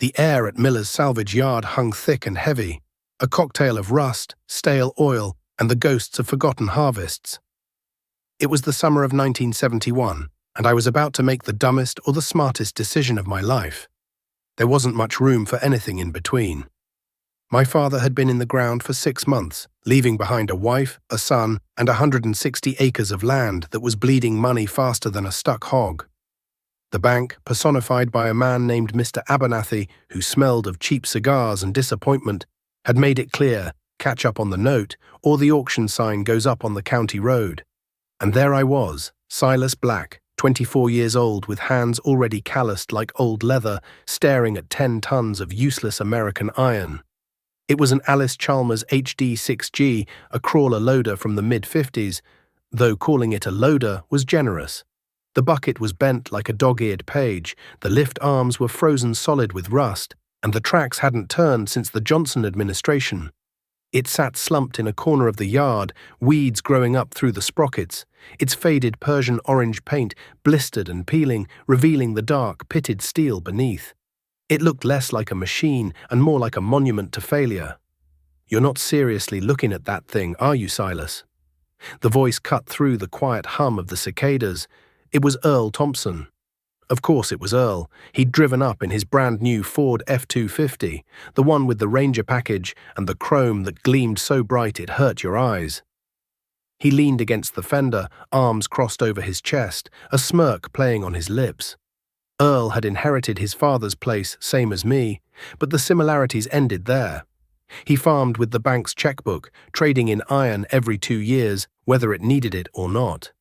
The air at Miller's salvage yard hung thick and heavy, a cocktail of rust, stale oil, and the ghosts of forgotten harvests. It was the summer of 1971, and I was about to make the dumbest or the smartest decision of my life. There wasn't much room for anything in between. My father had been in the ground for 6 months, leaving behind a wife, a son, and 160 acres of land that was bleeding money faster than a stuck hog. The bank, personified by a man named Mr. Abernathy, who smelled of cheap cigars and disappointment, had made it clear, catch up on the note, or the auction sign goes up on the county road. And there I was, Silas Black, 24 years old with hands already calloused like old leather, staring at 10 tons of useless American iron. It was an Alice Chalmers HD6G, a crawler loader from the mid-50s, though calling it a loader was generous. The bucket was bent like a dog-eared page, the lift arms were frozen solid with rust, and the tracks hadn't turned since the Johnson administration. It sat slumped in a corner of the yard, weeds growing up through the sprockets, its faded Persian orange paint blistered and peeling, revealing the dark, pitted steel beneath. It looked less like a machine and more like a monument to failure. "You're not seriously looking at that thing, are you, Silas?" The voice cut through the quiet hum of the cicadas. It was Earl Thompson. Of course it was Earl. He'd driven up in his brand-new Ford F-250, the one with the Ranger package and the chrome that gleamed so bright it hurt your eyes. He leaned against the fender, arms crossed over his chest, a smirk playing on his lips. Earl had inherited his father's place, same as me, but the similarities ended there. He farmed with the bank's checkbook, trading in iron every 2 years, whether it needed it or not.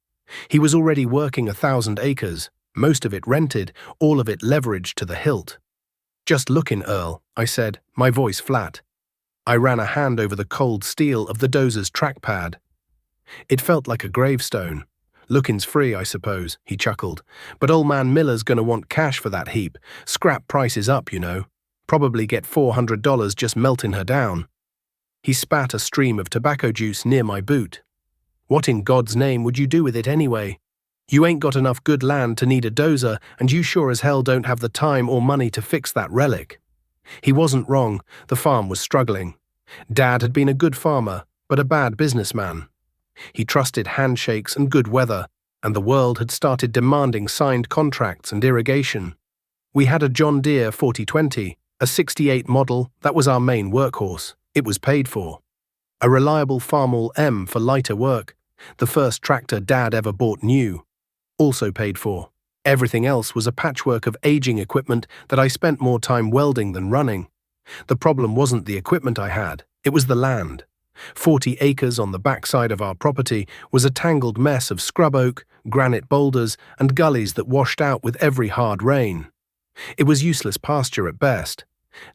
He was already working 1,000 acres, most of it rented, all of it leveraged to the hilt. "Just lookin', Earl," I said, my voice flat. I ran a hand over the cold steel of the dozer's trackpad. It felt like a gravestone. "Lookin's free, I suppose," he chuckled. "But old man Miller's gonna want cash for that heap. Scrap prices up, you know. Probably get $400 just melting her down." He spat a stream of tobacco juice near my boot. "What in God's name would you do with it anyway? You ain't got enough good land to need a dozer, and you sure as hell don't have the time or money to fix that relic." He wasn't wrong. The farm was struggling. Dad had been a good farmer, but a bad businessman. He trusted handshakes and good weather, and the world had started demanding signed contracts and irrigation. We had a John Deere 4020, a 68 model that was our main workhorse. It was paid for. A reliable Farmall M for lighter work, the first tractor Dad ever bought new, also paid for. Everything else was a patchwork of aging equipment that I spent more time welding than running. The problem wasn't the equipment I had, it was the land. 40 acres on the backside of our property was a tangled mess of scrub oak, granite boulders, and gullies that washed out with every hard rain. It was useless pasture at best.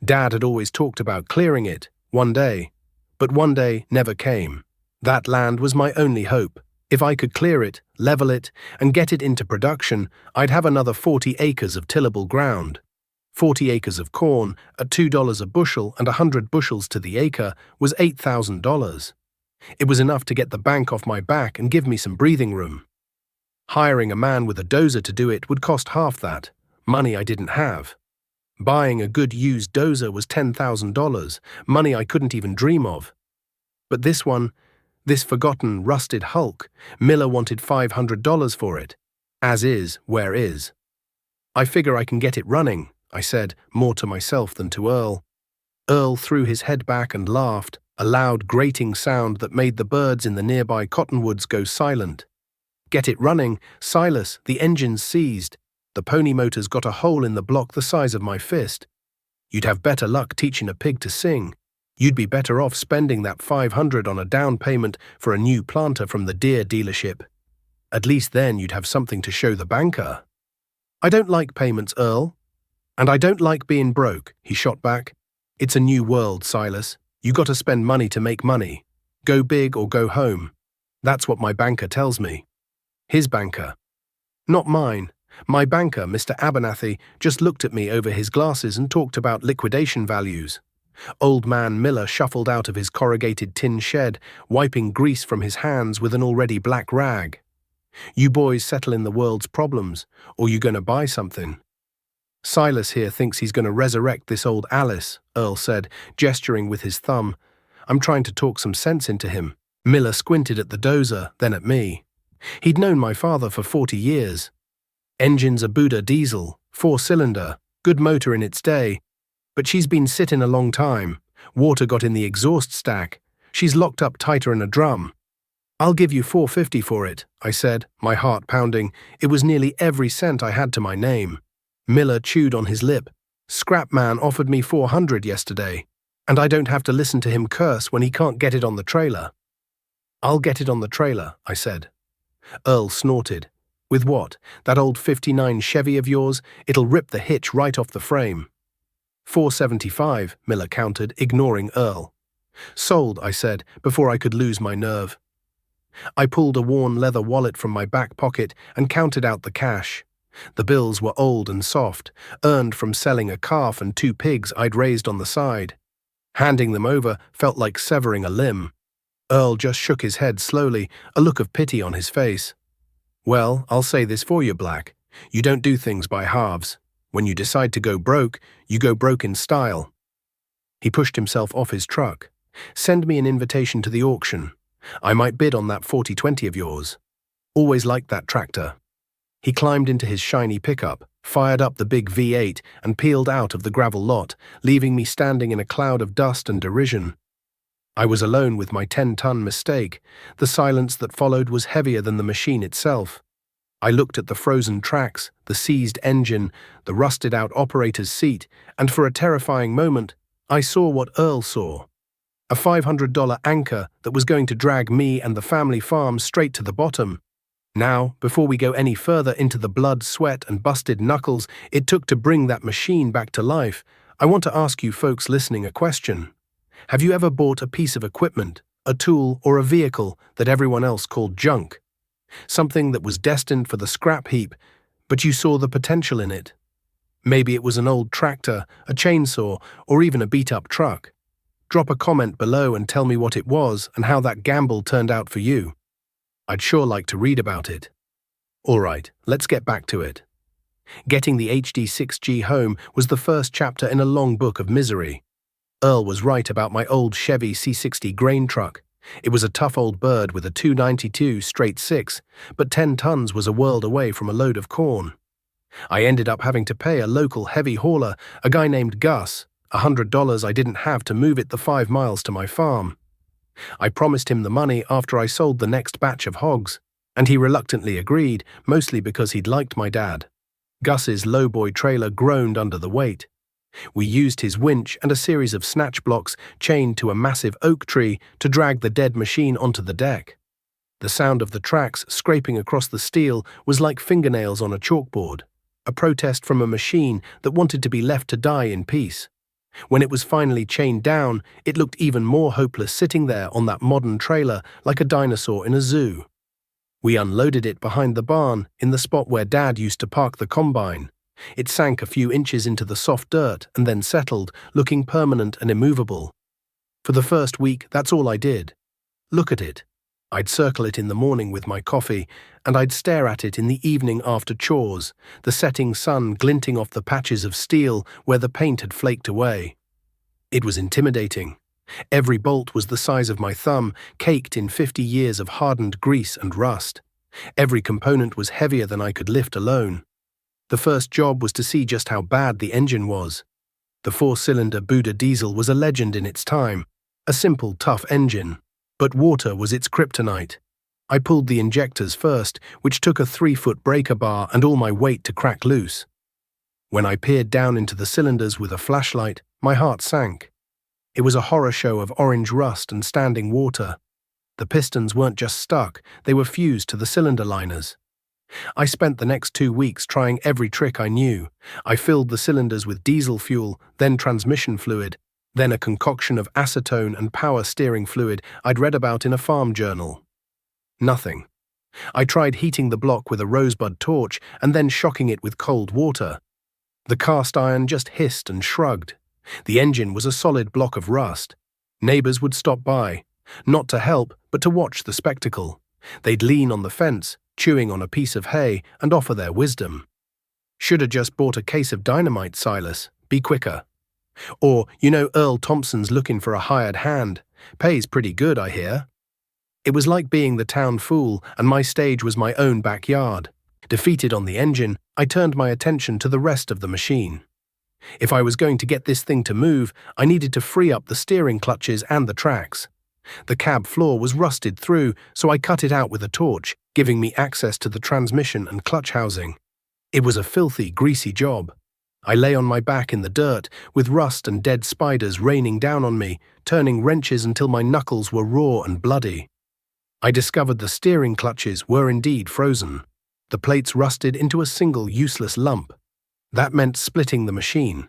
Dad had always talked about clearing it, one day. But one day never came. That land was my only hope. If I could clear it, level it, and get it into production, I'd have another 40 acres of tillable ground. 40 acres of corn, at $2 a bushel and 100 bushels to the acre, was $8,000. It was enough to get the bank off my back and give me some breathing room. Hiring a man with a dozer to do it would cost half that, money I didn't have. Buying a good used dozer was $10,000, money I couldn't even dream of. But this one, this forgotten, rusted hulk, Miller wanted $500 for it. As is, where is. "I figure I can get it running," I said, more to myself than to Earl. Earl threw his head back and laughed, a loud grating sound that made the birds in the nearby cottonwoods go silent. "Get it running, Silas, the engine's seized. The pony motor's got a hole in the block the size of my fist. You'd have better luck teaching a pig to sing. You'd be better off spending that $500 on a down payment for a new planter from the Deere dealership. At least then you'd have something to show the banker." "I don't like payments, Earl. And I don't like being broke," he shot back. "It's a new world, Silas. You got to spend money to make money. Go big or go home. That's what my banker tells me." His banker. Not mine. My banker, Mr. Abernathy, just looked at me over his glasses and talked about liquidation values. Old man Miller shuffled out of his corrugated tin shed, wiping grease from his hands with an already black rag. "You boys settle in the world's problems, or you gonna buy something?" Silas here thinks he's going to resurrect this old Alice, Earl said, gesturing with his thumb. I'm trying to talk some sense into him. Miller squinted at the dozer, then at me. He'd known my father for 40 years. Engine's a Buda diesel, 4-cylinder, good motor in its day. But she's been sitting a long time. Water got in the exhaust stack. She's locked up tighter in a drum. I'll give you $4.50 for it, I said, my heart pounding. It was nearly every cent I had to my name. Miller chewed on his lip. Scrapman offered me $400 yesterday, and I don't have to listen to him curse when he can't get it on the trailer. I'll get it on the trailer, I said. Earl snorted. With what? That old '59 Chevy of yours? It'll rip the hitch right off the frame. $4.75, Miller countered, ignoring Earl. Sold, I said, before I could lose my nerve. I pulled a worn leather wallet from my back pocket and counted out the cash. The bills were old and soft, earned from selling a calf and 2 pigs I'd raised on the side. Handing them over felt like severing a limb. Earl just shook his head slowly, a look of pity on his face. Well, I'll say this for you, Black. You don't do things by halves. When you decide to go broke, you go broke in style. He pushed himself off his truck. Send me an invitation to the auction. I might bid on that 4020 of yours. Always liked that tractor. He climbed into his shiny pickup, fired up the big V8, and peeled out of the gravel lot, leaving me standing in a cloud of dust and derision. I was alone with my 10-ton mistake. The silence that followed was heavier than the machine itself. I looked at the frozen tracks, the seized engine, the rusted-out operator's seat, and for a terrifying moment, I saw what Earl saw. A $500 anchor that was going to drag me and the family farm straight to the bottom. Now, before we go any further into the blood, sweat, and busted knuckles it took to bring that machine back to life, I want to ask you folks listening a question. Have you ever bought a piece of equipment, a tool, or a vehicle that everyone else called junk? Something that was destined for the scrap heap, but you saw the potential in it. Maybe it was an old tractor, a chainsaw, or even a beat-up truck. Drop a comment below and tell me what it was and how that gamble turned out for you. I'd sure like to read about it. All right, let's get back to it. Getting the HD6G home was the first chapter in a long book of misery. Earl was right about my old Chevy C60 grain truck. It was a tough old bird with a 292 straight 6, but 10 tons was a world away from a load of corn. I ended up having to pay a local heavy hauler, a guy named Gus, $100 I didn't have to move it the 5 miles to my farm. I promised him the money after I sold the next batch of hogs, and he reluctantly agreed, mostly because he'd liked my dad. Gus's lowboy trailer groaned under the weight. We used his winch and a series of snatch blocks chained to a massive oak tree to drag the dead machine onto the deck. The sound of the tracks scraping across the steel was like fingernails on a chalkboard, a protest from a machine that wanted to be left to die in peace. When it was finally chained down, it looked even more hopeless sitting there on that modern trailer like a dinosaur in a zoo. We unloaded it behind the barn, in the spot where Dad used to park the combine. It sank a few inches into the soft dirt and then settled, looking permanent and immovable. For the first week, that's all I did. Look at it. I'd circle it in the morning with my coffee, and I'd stare at it in the evening after chores, the setting sun glinting off the patches of steel where the paint had flaked away. It was intimidating. Every bolt was the size of my thumb, caked in 50 years of hardened grease and rust. Every component was heavier than I could lift alone. The first job was to see just how bad the engine was. The 4-cylinder Buda diesel was a legend in its time, a simple, tough engine. But water was its kryptonite. I pulled the injectors first, which took a 3-foot breaker bar and all my weight to crack loose. When I peered down into the cylinders with a flashlight, my heart sank. It was a horror show of orange rust and standing water. The pistons weren't just stuck, they were fused to the cylinder liners. I spent the next 2 weeks trying every trick I knew. I filled the cylinders with diesel fuel, then transmission fluid, then a concoction of acetone and power steering fluid I'd read about in a farm journal. Nothing. I tried heating the block with a rosebud torch and then shocking it with cold water. The cast iron just hissed and shrugged. The engine was a solid block of rust. Neighbors would stop by, not to help, but to watch the spectacle. They'd lean on the fence, chewing on a piece of hay, and offer their wisdom. Shoulda just bought a case of dynamite, Silas. Be quicker. Or, Earl Thompson's looking for a hired hand. Pays pretty good, I hear. It was like being the town fool, and my stage was my own backyard. Defeated on the engine, I turned my attention to the rest of the machine. If I was going to get this thing to move, I needed to free up the steering clutches and the tracks. The cab floor was rusted through, so I cut it out with a torch, giving me access to the transmission and clutch housing. It was a filthy, greasy job. I lay on my back in the dirt, with rust and dead spiders raining down on me, turning wrenches until my knuckles were raw and bloody. I discovered the steering clutches were indeed frozen. The plates rusted into a single useless lump. That meant splitting the machine.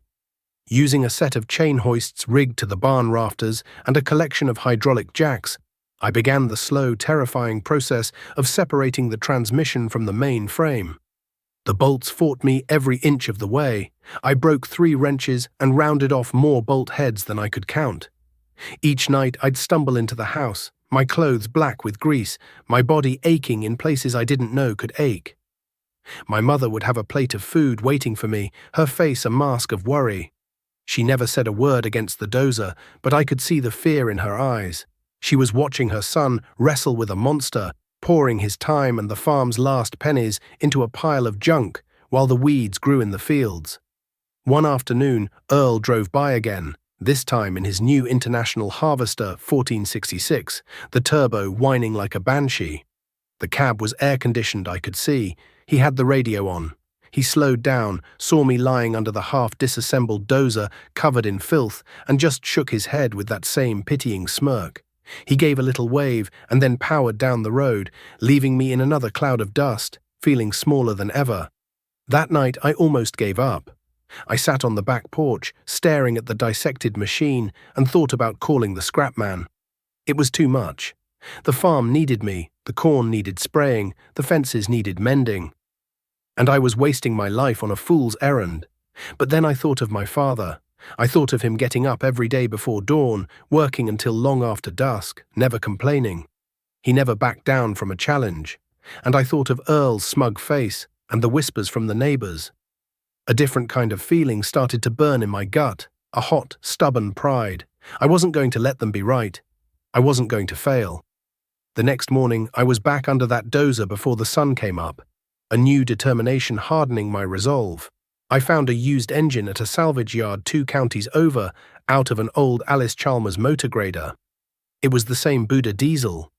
Using a set of chain hoists rigged to the barn rafters and a collection of hydraulic jacks, I began the slow, terrifying process of separating the transmission from the main frame. The bolts fought me every inch of the way. I broke 3 wrenches and rounded off more bolt heads than I could count. Each night I'd stumble into the house, my clothes black with grease, my body aching in places I didn't know could ache. My mother would have a plate of food waiting for me, her face a mask of worry. She never said a word against the dozer, but I could see the fear in her eyes. She was watching her son wrestle with a monster, pouring his time and the farm's last pennies into a pile of junk while the weeds grew in the fields. One afternoon, Earl drove by again, this time in his new International Harvester 1466, the turbo whining like a banshee. The cab was air-conditioned, I could see. He had the radio on. He slowed down, saw me lying under the half-disassembled dozer, covered in filth, and just shook his head with that same pitying smirk. He gave a little wave and then powered down the road, leaving me in another cloud of dust, feeling smaller than ever. That night I almost gave up. I sat on the back porch, staring at the dissected machine, and thought about calling the scrap man. It was too much. The farm needed me, the corn needed spraying, the fences needed mending. And I was wasting my life on a fool's errand. But then I thought of my father. I thought of him getting up every day before dawn, working until long after dusk, never complaining. He never backed down from a challenge. And I thought of Earl's smug face and the whispers from the neighbors. A different kind of feeling started to burn in my gut, a hot, stubborn pride. I wasn't going to let them be right. I wasn't going to fail. The next morning, I was back under that dozer before the sun came up, a new determination hardening my resolve. I found a used engine at a salvage yard 2 counties over, out of an old Alice Chalmers motor grader. It was the same Buddha diesel.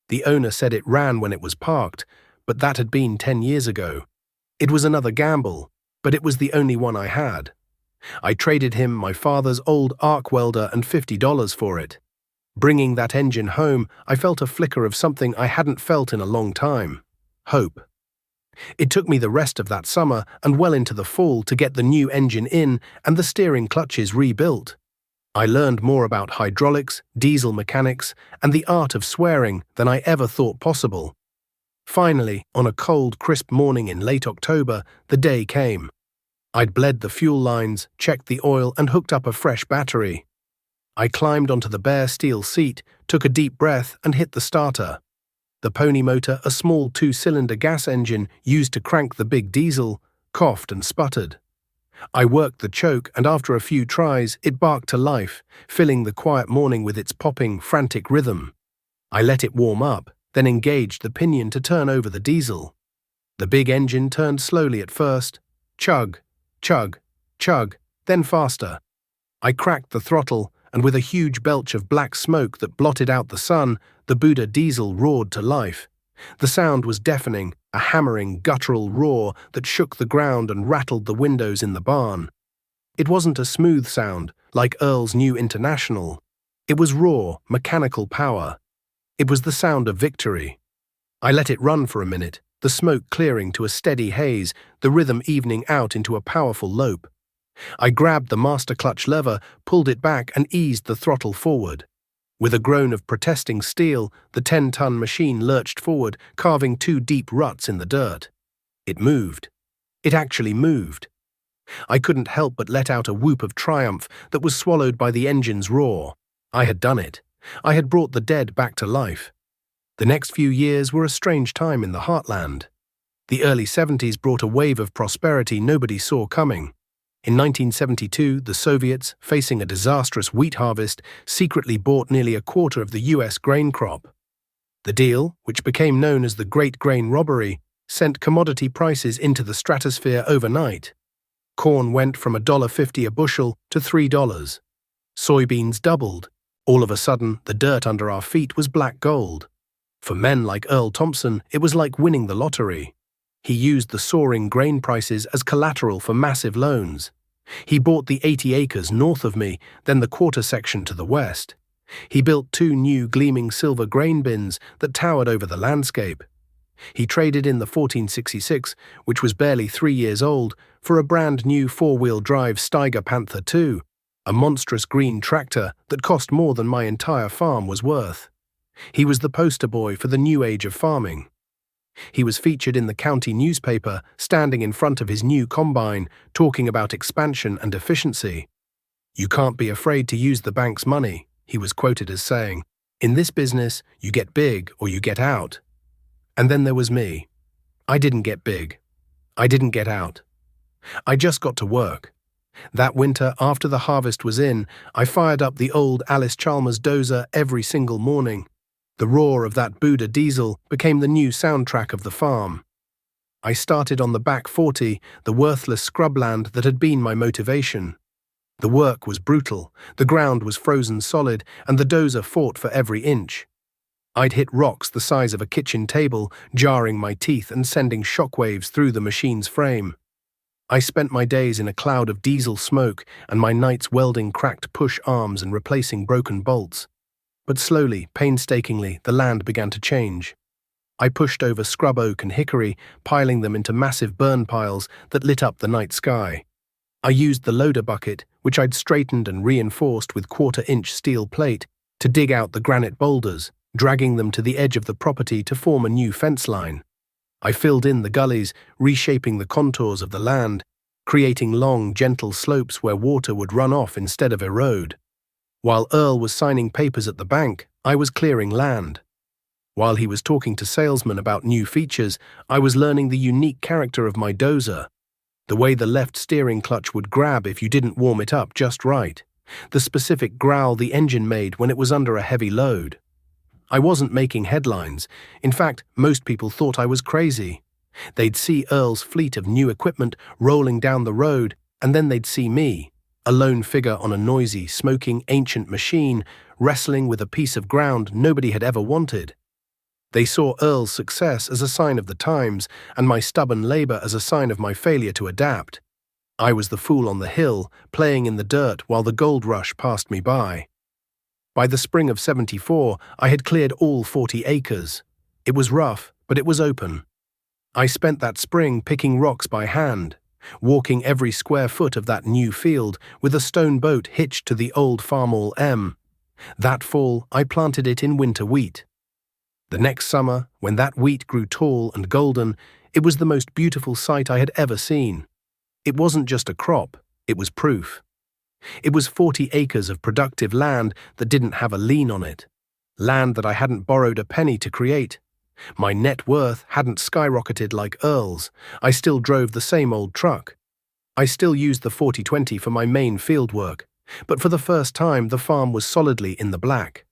The owner said it ran when it was parked, but that had been 10 years ago. It was another gamble, but it was the only one I had. I traded him my father's old arc welder and $50 for it. Bringing that engine home, I felt a flicker of something I hadn't felt in a long time: hope. It took me the rest of that summer and well into the fall to get the new engine in and the steering clutches rebuilt. I learned more about hydraulics, diesel mechanics, and the art of swearing than I ever thought possible. Finally, on a cold, crisp morning in late October, the day came. I'd bled the fuel lines, checked the oil, and hooked up a fresh battery. I climbed onto the bare steel seat, took a deep breath, and hit the starter. The pony motor, a small 2-cylinder gas engine used to crank the big diesel, coughed and sputtered. I worked the choke, and after a few tries, it barked to life, filling the quiet morning with its popping, frantic rhythm. I let it warm up, then engaged the pinion to turn over the diesel. The big engine turned slowly at first, chug, chug, chug, then faster. I cracked the throttle, and with a huge belch of black smoke that blotted out the sun, the Buddha diesel roared to life. The sound was deafening, a hammering, guttural roar that shook the ground and rattled the windows in the barn. It wasn't a smooth sound, like Earl's new International. It was raw, mechanical power. It was the sound of victory. I let it run for a minute, the smoke clearing to a steady haze, the rhythm evening out into a powerful lope. I grabbed the master clutch lever, pulled it back, and eased the throttle forward. With a groan of protesting steel, the 10-ton machine lurched forward, carving 2 deep ruts in the dirt. It moved. It actually moved. I couldn't help but let out a whoop of triumph that was swallowed by the engine's roar. I had done it. I had brought the dead back to life. The next few years were a strange time in the heartland. The early 70s brought a wave of prosperity nobody saw coming. In 1972, the Soviets, facing a disastrous wheat harvest, secretly bought nearly a quarter of the US grain crop. The deal, which became known as the Great Grain Robbery, sent commodity prices into the stratosphere overnight. Corn went from $1.50 a bushel to $3. Soybeans doubled. All of a sudden, the dirt under our feet was black gold. For men like Earl Thompson, it was like winning the lottery. He used the soaring grain prices as collateral for massive loans. He bought the 80 acres north of me, then the quarter section to the west. He built 2 new gleaming silver grain bins that towered over the landscape. He traded in the 1466, which was barely 3 years old, for a brand new 4-wheel drive Steiger Panther II, a monstrous green tractor that cost more than my entire farm was worth. He was the poster boy for the new age of farming. He was featured in the county newspaper, standing in front of his new combine, talking about expansion and efficiency. "You can't be afraid to use the bank's money," he was quoted as saying. "In this business, you get big or you get out." And then there was me. I didn't get big. I didn't get out. I just got to work. That winter, after the harvest was in, I fired up the old Alice Chalmers dozer every single morning. The roar of that Buda diesel became the new soundtrack of the farm. I started on the back 40, the worthless scrubland that had been my motivation. The work was brutal, the ground was frozen solid, and the dozer fought for every inch. I'd hit rocks the size of a kitchen table, jarring my teeth and sending shockwaves through the machine's frame. I spent my days in a cloud of diesel smoke and my nights welding cracked push arms and replacing broken bolts. But slowly, painstakingly, the land began to change. I pushed over scrub oak and hickory, piling them into massive burn piles that lit up the night sky. I used the loader bucket, which I'd straightened and reinforced with 1/4-inch steel plate, to dig out the granite boulders, dragging them to the edge of the property to form a new fence line. I filled in the gullies, reshaping the contours of the land, creating long, gentle slopes where water would run off instead of erode. While Earl was signing papers at the bank, I was clearing land. While he was talking to salesmen about new features, I was learning the unique character of my dozer. The way the left steering clutch would grab if you didn't warm it up just right. The specific growl the engine made when it was under a heavy load. I wasn't making headlines. In fact, most people thought I was crazy. They'd see Earl's fleet of new equipment rolling down the road, and then they'd see me, a lone figure on a noisy, smoking ancient machine, wrestling with a piece of ground nobody had ever wanted. They saw Earl's success as a sign of the times, and my stubborn labor as a sign of my failure to adapt. I was the fool on the hill, playing in the dirt while the gold rush passed me by. By the spring of '74, I had cleared all 40 acres. It was rough, but it was open. I spent that spring picking rocks by hand, walking every square foot of that new field with a stone boat hitched to the old Farmall M. That fall, I planted it in winter wheat. The next summer, when that wheat grew tall and golden, it was the most beautiful sight I had ever seen. It wasn't just a crop, it was proof. It was 40 acres of productive land that didn't have a lien on it. Land that I hadn't borrowed a penny to create. My net worth hadn't skyrocketed like Earl's. I still drove the same old truck. I still used the 40/20 for my main field work, but for the first time the farm was solidly in the black.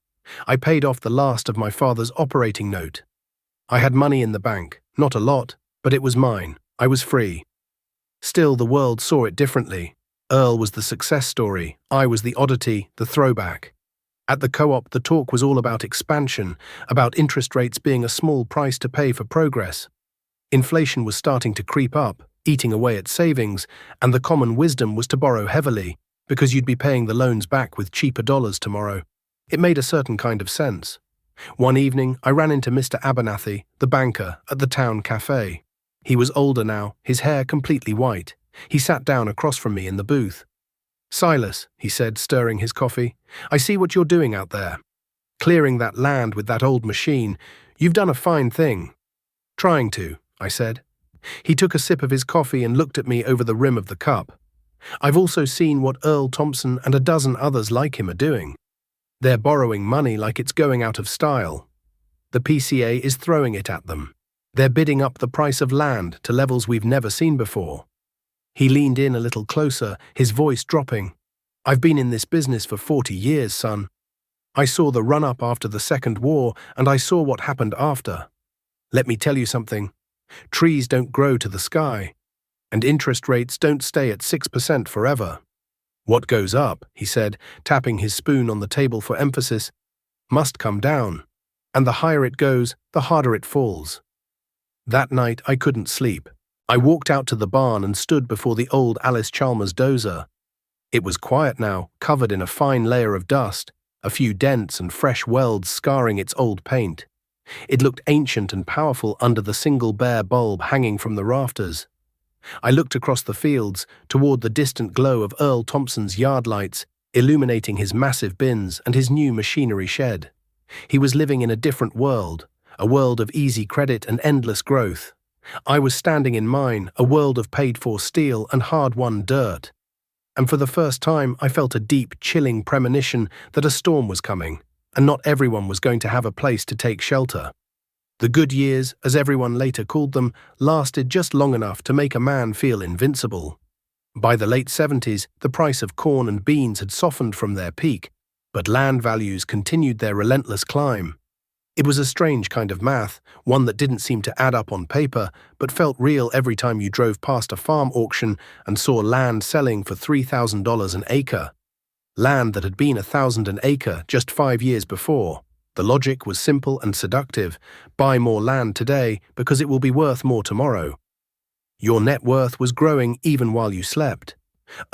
I paid off the last of my father's operating note. I had money in the bank, not a lot, but it was mine. I was free. Still, the world saw it differently. Earl was the success story. I was the oddity, the throwback. At the co-op, the talk was all about expansion, about interest rates being a small price to pay for progress. Inflation was starting to creep up, eating away at savings, and the common wisdom was to borrow heavily, because you'd be paying the loans back with cheaper dollars tomorrow. It made a certain kind of sense. One evening, I ran into Mr. Abernathy, the banker, at the town cafe. He was older now, his hair completely white. He sat down across from me in the booth. "Silas," he said, stirring his coffee, "I see what you're doing out there. Clearing that land with that old machine. You've done a fine thing." "Trying to," I said. He took a sip of his coffee and looked at me over the rim of the cup. "I've also seen what Earl Thompson and a dozen others like him are doing. They're borrowing money like it's going out of style. The PCA is throwing it at them. They're bidding up the price of land to levels we've never seen before." He leaned in a little closer, his voice dropping. "I've been in this business for 40 years, son. I saw the run-up after the Second War, and I saw what happened after. Let me tell you something. Trees don't grow to the sky, and interest rates don't stay at 6% forever. What goes up," he said, tapping his spoon on the table for emphasis, "must come down, and the higher it goes, the harder it falls." That night I couldn't sleep. I walked out to the barn and stood before the old Alice Chalmers dozer. It was quiet now, covered in a fine layer of dust, a few dents and fresh welds scarring its old paint. It looked ancient and powerful under the single bare bulb hanging from the rafters. I looked across the fields, toward the distant glow of Earl Thompson's yard lights, illuminating his massive bins and his new machinery shed. He was living in a different world, a world of easy credit and endless growth. I was standing in mine, a world of paid-for steel and hard-won dirt. And for the first time I felt a deep, chilling premonition that a storm was coming, and not everyone was going to have a place to take shelter. The good years, as everyone later called them, lasted just long enough to make a man feel invincible. By the late 70s, the price of corn and beans had softened from their peak, but land values continued their relentless climb. It was a strange kind of math, one that didn't seem to add up on paper, but felt real every time you drove past a farm auction and saw land selling for $3,000 an acre. Land that had been $1,000 an acre just 5 years before. The logic was simple and seductive. Buy more land today because it will be worth more tomorrow. Your net worth was growing even while you slept.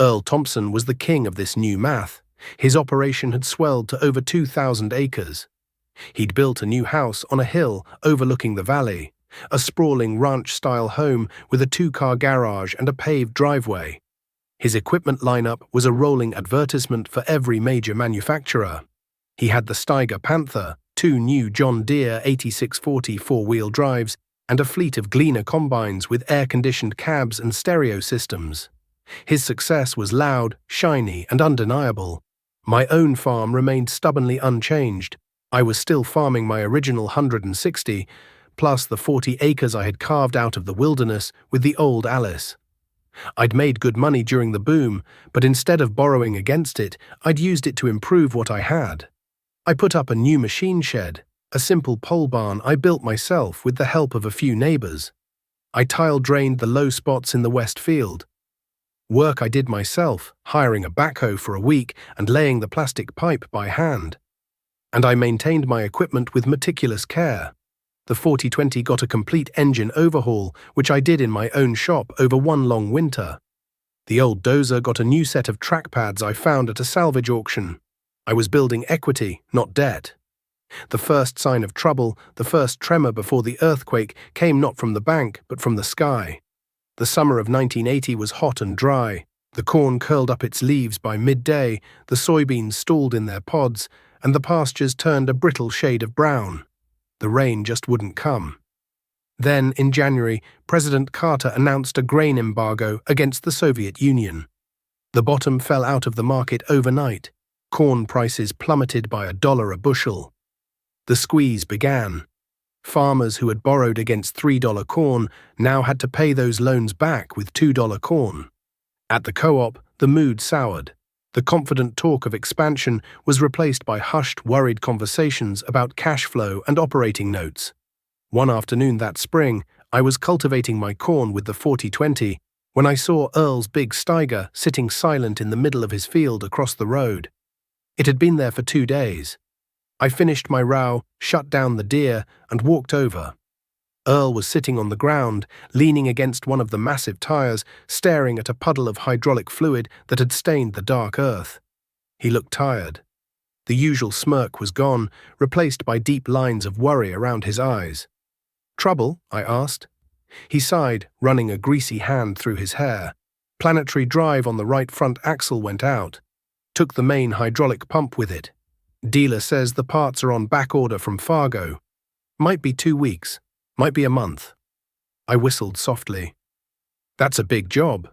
Earl Thompson was the king of this new math. His operation had swelled to over 2,000 acres. He'd built a new house on a hill overlooking the valley, a sprawling ranch-style home with a 2-car garage and a paved driveway. His equipment lineup was a rolling advertisement for every major manufacturer. He had the Steiger Panther, 2 new John Deere 8640 4-wheel drives, and a fleet of Gleaner combines with air-conditioned cabs and stereo systems. His success was loud, shiny, and undeniable. My own farm remained stubbornly unchanged. I was still farming my original 160, plus the 40 acres I had carved out of the wilderness with the old Alice. I'd made good money during the boom, but instead of borrowing against it, I'd used it to improve what I had. I put up a new machine shed, a simple pole barn I built myself with the help of a few neighbors. I tile-drained the low spots in the west field. Work I did myself, hiring a backhoe for a week and laying the plastic pipe by hand. And I maintained my equipment with meticulous care. The 4020 got a complete engine overhaul, which I did in my own shop over one long winter. The old dozer got a new set of track pads I found at a salvage auction. I was building equity, not debt. The first sign of trouble, the first tremor before the earthquake, came not from the bank, but from the sky. The summer of 1980 was hot and dry. The corn curled up its leaves by midday, the soybeans stalled in their pods, and the pastures turned a brittle shade of brown. The rain just wouldn't come. Then, in January, President Carter announced a grain embargo against the Soviet Union. The bottom fell out of the market overnight. Corn prices plummeted by $1 a bushel. The squeeze began. Farmers who had borrowed against $3 corn now had to pay those loans back with $2 corn. At the co-op, the mood soured. The confident talk of expansion was replaced by hushed, worried conversations about cash flow and operating notes. One afternoon that spring, I was cultivating my corn with the 4020 when I saw Earl's big Steiger sitting silent in the middle of his field across the road. It had been there for 2 days. I finished my row, shut down the deer, and walked over. Earl was sitting on the ground, leaning against one of the massive tires, staring at a puddle of hydraulic fluid that had stained the dark earth. He looked tired. The usual smirk was gone, replaced by deep lines of worry around his eyes. "Trouble?" I asked. He sighed, running a greasy hand through his hair. Planetary drive on the right front axle went out. Took the main hydraulic pump with it. Dealer says the parts are on back order from Fargo. Might be 2 weeks. Might be a month. I whistled softly. "That's a big job."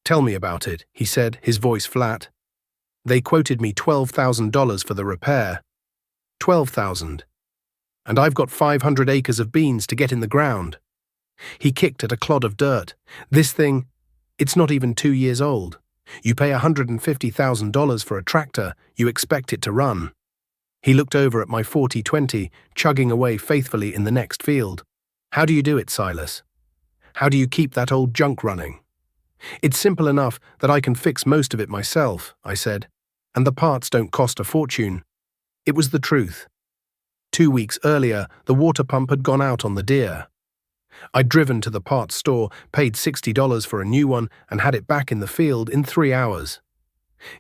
"Tell me about it," he said, his voice flat. "They quoted me $12,000 for the repair." $12,000. and I've got 500 acres of beans to get in the ground." He kicked at a clod of dirt. "This thing, it's not even 2 years old. You pay $150,000 for a tractor, you expect it to run." He looked over at my 4020, chugging away faithfully in the next field. "How do you do it, Silas? How do you keep that old junk running?" "It's simple enough that I can fix most of it myself," I said, "and the parts don't cost a fortune." It was the truth. 2 weeks earlier, the water pump had gone out on the Deer. I'd driven to the parts store, paid $60 for a new one, and had it back in the field in 3 hours.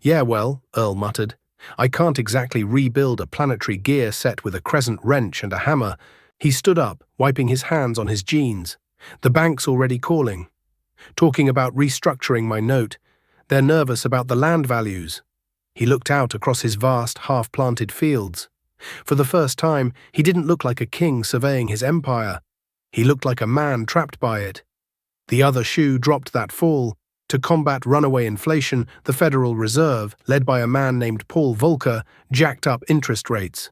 "Yeah, well," Earl muttered, "I can't exactly rebuild a planetary gear set with a crescent wrench and a hammer." He stood up, wiping his hands on his jeans. "The bank's already calling. Talking about restructuring my note. They're nervous about the land values." He looked out across his vast, half-planted fields. For the first time, he didn't look like a king surveying his empire. He looked like a man trapped by it. The other shoe dropped that fall. To combat runaway inflation, the Federal Reserve, led by a man named Paul Volcker, jacked up interest rates.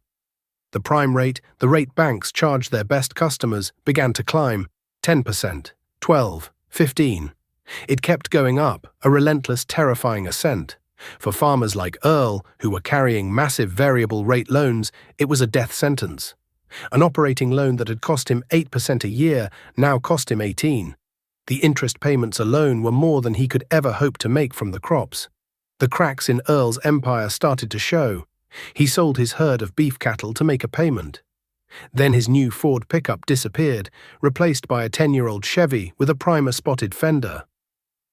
The prime rate, the rate banks charged their best customers, began to climb. 10%, 12, 15. It kept going up, a relentless, terrifying ascent. For farmers like Earl, who were carrying massive variable rate loans, it was a death sentence. An operating loan that had cost him 8% a year now cost him 18. The interest payments alone were more than he could ever hope to make from the crops. The cracks in Earl's empire started to show. He sold his herd of beef cattle to make a payment. Then his new Ford pickup disappeared, replaced by a 10-year-old Chevy with a primer-spotted fender.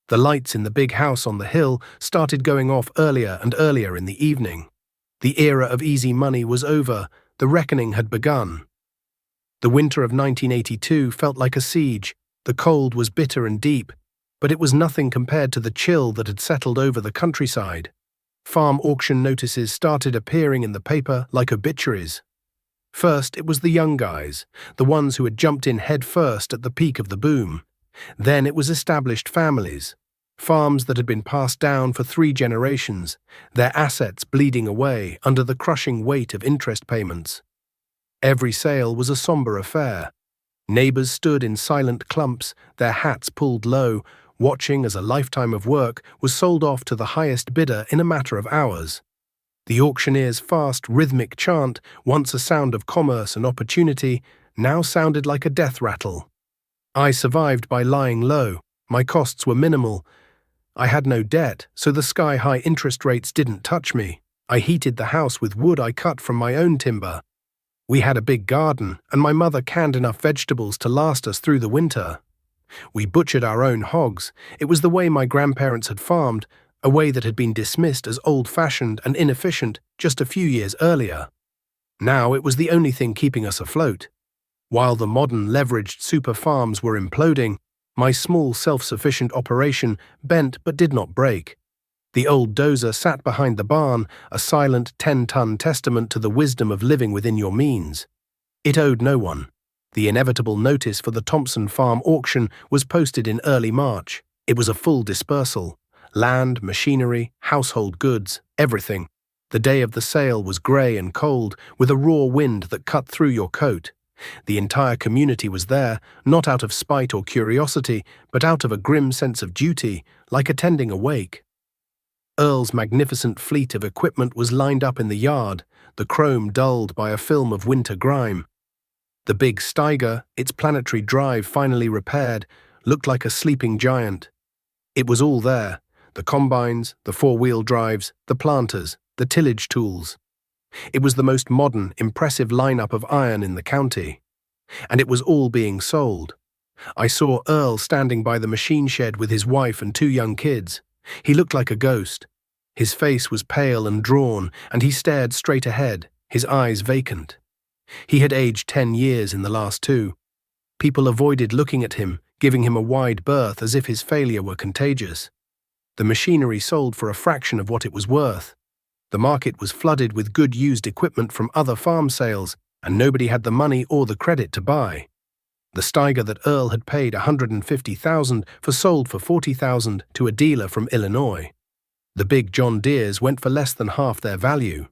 The lights in the big house on the hill started going off earlier and earlier in the evening. The era of easy money was over. The reckoning had begun. The winter of 1982 felt like a siege. The cold was bitter and deep, but it was nothing compared to the chill that had settled over the countryside. Farm auction notices started appearing in the paper like obituaries. First, it was the young guys, the ones who had jumped in head first at the peak of the boom. Then it was established families, farms that had been passed down for 3 generations, their assets bleeding away under the crushing weight of interest payments. Every sale was a somber affair. Neighbors stood in silent clumps, their hats pulled low, watching as a lifetime of work was sold off to the highest bidder in a matter of hours. The auctioneer's fast, rhythmic chant, once a sound of commerce and opportunity, now sounded like a death rattle. I survived by lying low. My costs were minimal. I had no debt, so the sky-high interest rates didn't touch me. I heated the house with wood I cut from my own timber. We had a big garden, and my mother canned enough vegetables to last us through the winter. We butchered our own hogs. It was the way my grandparents had farmed, a way that had been dismissed as old-fashioned and inefficient just a few years earlier. Now it was the only thing keeping us afloat. While the modern leveraged super farms were imploding, my small self-sufficient operation bent but did not break. The old dozer sat behind the barn, a silent 10-ton testament to the wisdom of living within your means. It owed no one. The inevitable notice for the Thompson Farm auction was posted in early March. It was a full dispersal. Land, machinery, household goods, everything. The day of the sale was grey and cold, with a raw wind that cut through your coat. The entire community was there, not out of spite or curiosity, but out of a grim sense of duty, like attending a wake. Earl's magnificent fleet of equipment was lined up in the yard, the chrome dulled by a film of winter grime. The big Steiger, its planetary drive finally repaired, looked like a sleeping giant. It was all there, the combines, the 4-wheel drives, the planters, the tillage tools. It was the most modern, impressive lineup of iron in the county. And it was all being sold. I saw Earl standing by the machine shed with his wife and 2 young kids. He looked like a ghost. His face was pale and drawn, and he stared straight ahead, his eyes vacant. He had aged 10 years in the last 2. People avoided looking at him, giving him a wide berth as if his failure were contagious. The machinery sold for a fraction of what it was worth. The market was flooded with good used equipment from other farm sales, and nobody had the money or the credit to buy. The Steiger that Earl had paid $150,000 for sold for $40,000 to a dealer from Illinois. The big John Deeres went for less than half their value.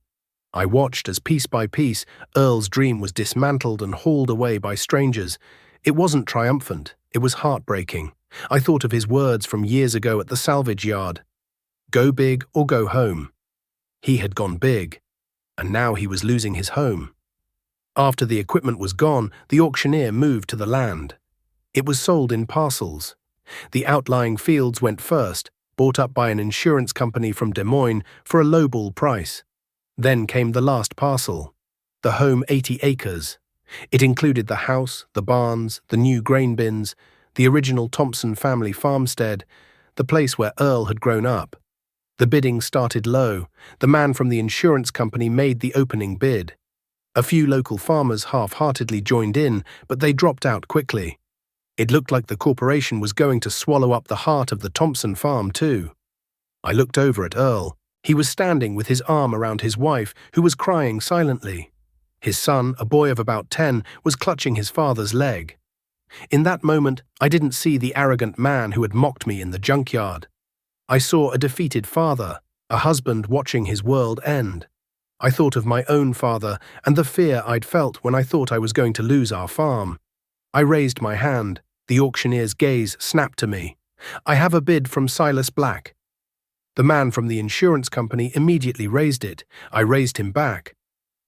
I watched as piece by piece, Earl's dream was dismantled and hauled away by strangers. It wasn't triumphant, it was heartbreaking. I thought of his words from years ago at the salvage yard. Go big or go home. He had gone big, and now he was losing his home. After the equipment was gone, the auctioneer moved to the land. It was sold in parcels. The outlying fields went first, bought up by an insurance company from Des Moines for a lowball price. Then came the last parcel, the home 80 acres. It included the house, the barns, the new grain bins, the original Thompson family farmstead, the place where Earl had grown up. The bidding started low. The man from the insurance company made the opening bid. A few local farmers half-heartedly joined in, but they dropped out quickly. It looked like the corporation was going to swallow up the heart of the Thompson farm too. I looked over at Earl. He was standing with his arm around his wife, who was crying silently. His son, a boy of about 10, was clutching his father's leg. In that moment, I didn't see the arrogant man who had mocked me in the junkyard. I saw a defeated father, a husband watching his world end. I thought of my own father and the fear I'd felt when I thought I was going to lose our farm. I raised my hand. The auctioneer's gaze snapped to me. I have a bid from Silas Black. The man from the insurance company immediately raised it. I raised him back.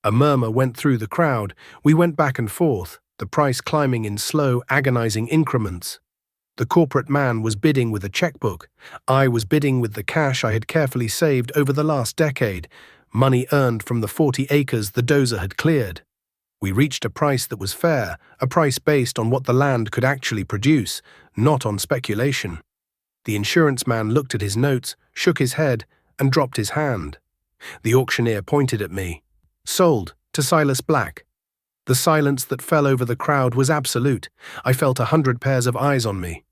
A murmur went through the crowd. We went back and forth, the price climbing in slow, agonizing increments. The corporate man was bidding with a checkbook. I was bidding with the cash I had carefully saved over the last decade, money earned from the 40 acres the dozer had cleared. We reached a price that was fair, a price based on what the land could actually produce, not on speculation. The insurance man looked at his notes, shook his head, and dropped his hand. The auctioneer pointed at me. Sold, to Silas Black. The silence that fell over the crowd was absolute. I felt 100 pairs of eyes on me.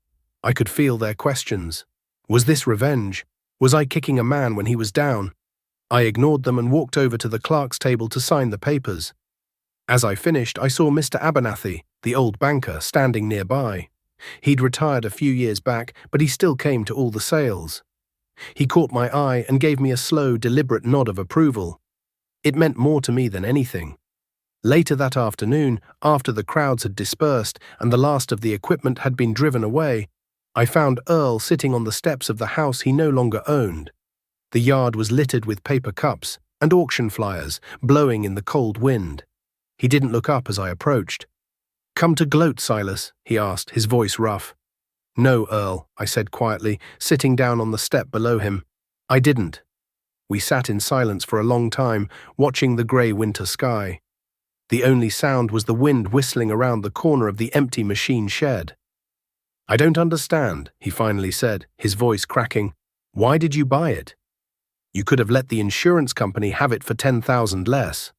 I could feel their questions. Was this revenge? Was I kicking a man when he was down? I ignored them and walked over to the clerk's table to sign the papers. As I finished, I saw Mr. Abernathy, the old banker, standing nearby. He'd retired a few years back, but he still came to all the sales. He caught my eye and gave me a slow, deliberate nod of approval. It meant more to me than anything. Later that afternoon, after the crowds had dispersed and the last of the equipment had been driven away, I found Earl sitting on the steps of the house he no longer owned. The yard was littered with paper cups and auction flyers, blowing in the cold wind. He didn't look up as I approached. "Come to gloat, Silas?" he asked, his voice rough. "No, Earl," I said quietly, sitting down on the step below him. "I didn't." We sat in silence for a long time, watching the grey winter sky. The only sound was the wind whistling around the corner of the empty machine shed. "I don't understand," he finally said, his voice cracking. "Why did you buy it? You could have let the insurance company have it for 10,000 less."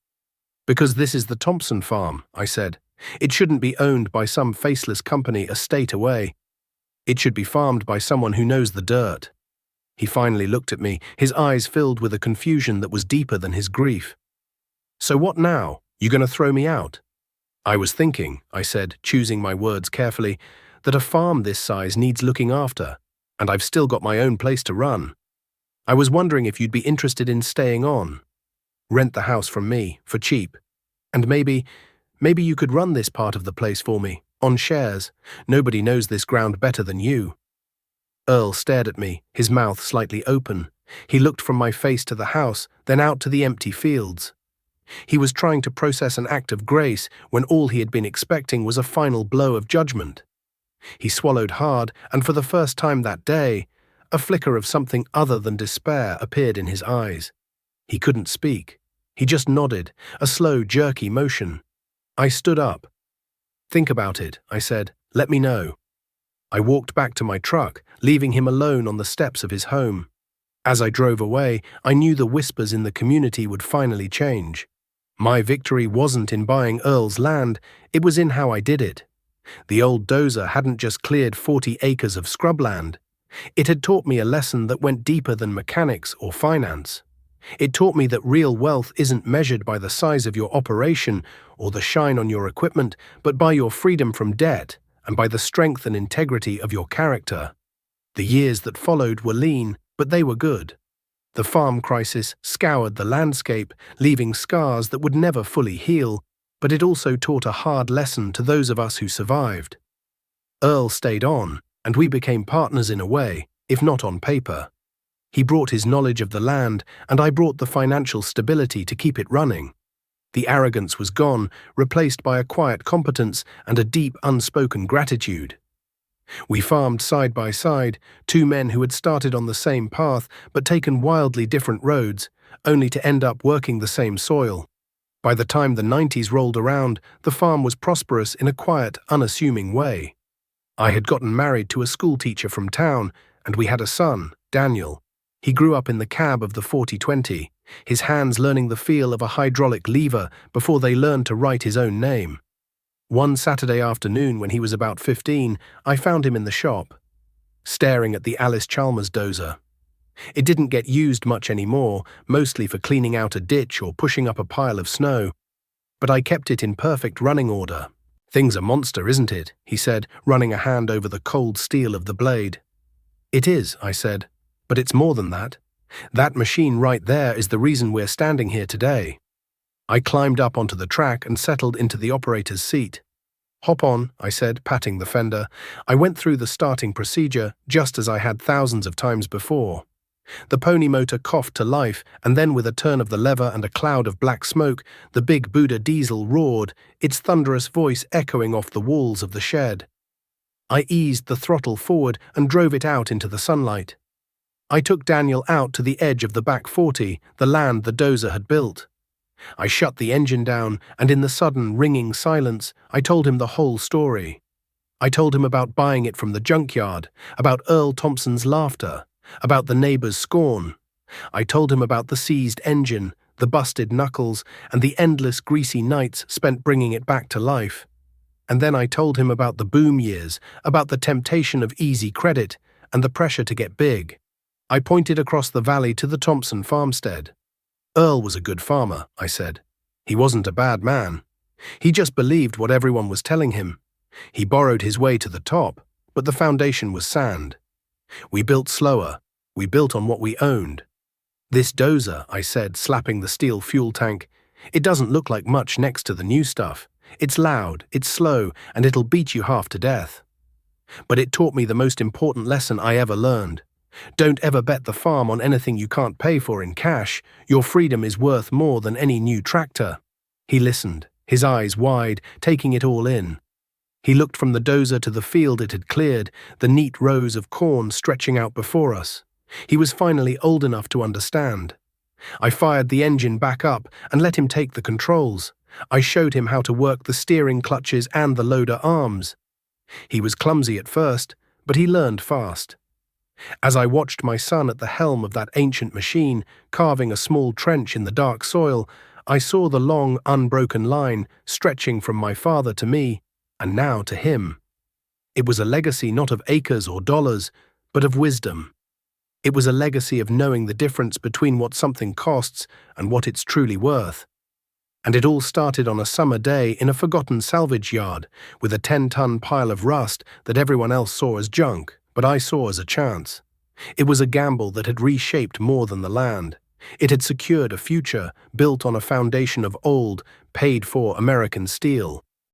"Because this is the Thompson farm," I said. "It shouldn't be owned by some faceless company a state away. It should be farmed by someone who knows the dirt." He finally looked at me, his eyes filled with a confusion that was deeper than his grief. "So what now? You going to throw me out?" "I was thinking," I said, choosing my words carefully, "that a farm this size needs looking after, and I've still got my own place to run. I was wondering if you'd be interested in staying on. Rent the house from me, for cheap. And maybe you could run this part of the place for me, on shares. Nobody knows this ground better than you." Earl stared at me, his mouth slightly open. He looked from my face to the house, then out to the empty fields. He was trying to process an act of grace when all he had been expecting was a final blow of judgment. He swallowed hard, and for the first time that day, a flicker of something other than despair appeared in his eyes. He couldn't speak. He just nodded, a slow, jerky motion. I stood up. "Think about it," I said. "Let me know." I walked back to my truck, leaving him alone on the steps of his home. As I drove away, I knew the whispers in the community would finally change. My victory wasn't in buying Earl's land, it was in how I did it. The old dozer hadn't just cleared 40 acres of scrubland. It had taught me a lesson that went deeper than mechanics or finance. It taught me that real wealth isn't measured by the size of your operation or the shine on your equipment, but by your freedom from debt and by the strength and integrity of your character. The years that followed were lean, but they were good. The farm crisis scoured the landscape, leaving scars that would never fully heal, but it also taught a hard lesson to those of us who survived. Earl stayed on, and we became partners in a way, if not on paper. He brought his knowledge of the land, and I brought the financial stability to keep it running. The arrogance was gone, replaced by a quiet competence and a deep, unspoken gratitude. We farmed side by side, two men who had started on the same path but taken wildly different roads, only to end up working the same soil. By the time the 90s rolled around, the farm was prosperous in a quiet, unassuming way. I had gotten married to a schoolteacher from town, and we had a son, Daniel. He grew up in the cab of the 4020, his hands learning the feel of a hydraulic lever before they learned to write his own name. One Saturday afternoon when he was about 15, I found him in the shop, staring at the Alice Chalmers dozer. It didn't get used much anymore, mostly for cleaning out a ditch or pushing up a pile of snow. But I kept it in perfect running order. "Thing's a monster, isn't it?" he said, running a hand over the cold steel of the blade. "It is," I said, "but it's more than that. That machine right there is the reason we're standing here today." I climbed up onto the track and settled into the operator's seat. "Hop on," I said, patting the fender. I went through the starting procedure just as I had thousands of times before. The pony motor coughed to life, and then with a turn of the lever and a cloud of black smoke, the big Buddha diesel roared, its thunderous voice echoing off the walls of the shed. I eased the throttle forward and drove it out into the sunlight. I took Daniel out to the edge of the back 40, the land the dozer had built. I shut the engine down, and in the sudden, ringing silence, I told him the whole story. I told him about buying it from the junkyard, about Earl Thompson's laughter, about the neighbor's scorn. I told him about the seized engine, the busted knuckles, and the endless greasy nights spent bringing it back to life. And then I told him about the boom years, about the temptation of easy credit, and the pressure to get big. I pointed across the valley to the Thompson farmstead. "Earl was a good farmer," I said. "He wasn't a bad man. He just believed what everyone was telling him. He borrowed his way to the top, but the foundation was sand. We built slower. We built on what we owned. This dozer," I said, slapping the steel fuel tank, "it doesn't look like much next to the new stuff. It's loud, it's slow, and it'll beat you half to death. But it taught me the most important lesson I ever learned. Don't ever bet the farm on anything you can't pay for in cash. Your freedom is worth more than any new tractor." He listened, his eyes wide, taking it all in. He looked from the dozer to the field it had cleared, the neat rows of corn stretching out before us. He was finally old enough to understand. I fired the engine back up and let him take the controls. I showed him how to work the steering clutches and the loader arms. He was clumsy at first, but he learned fast. As I watched my son at the helm of that ancient machine, carving a small trench in the dark soil, I saw the long, unbroken line stretching from my father to me, and now to him. It was a legacy not of acres or dollars, but of wisdom. It was a legacy of knowing the difference between what something costs and what it's truly worth. And it all started on a summer day in a forgotten salvage yard, with a 10-ton pile of rust that everyone else saw as junk, but I saw as a chance. It was a gamble that had reshaped more than the land. It had secured a future built on a foundation of old, paid-for American steel.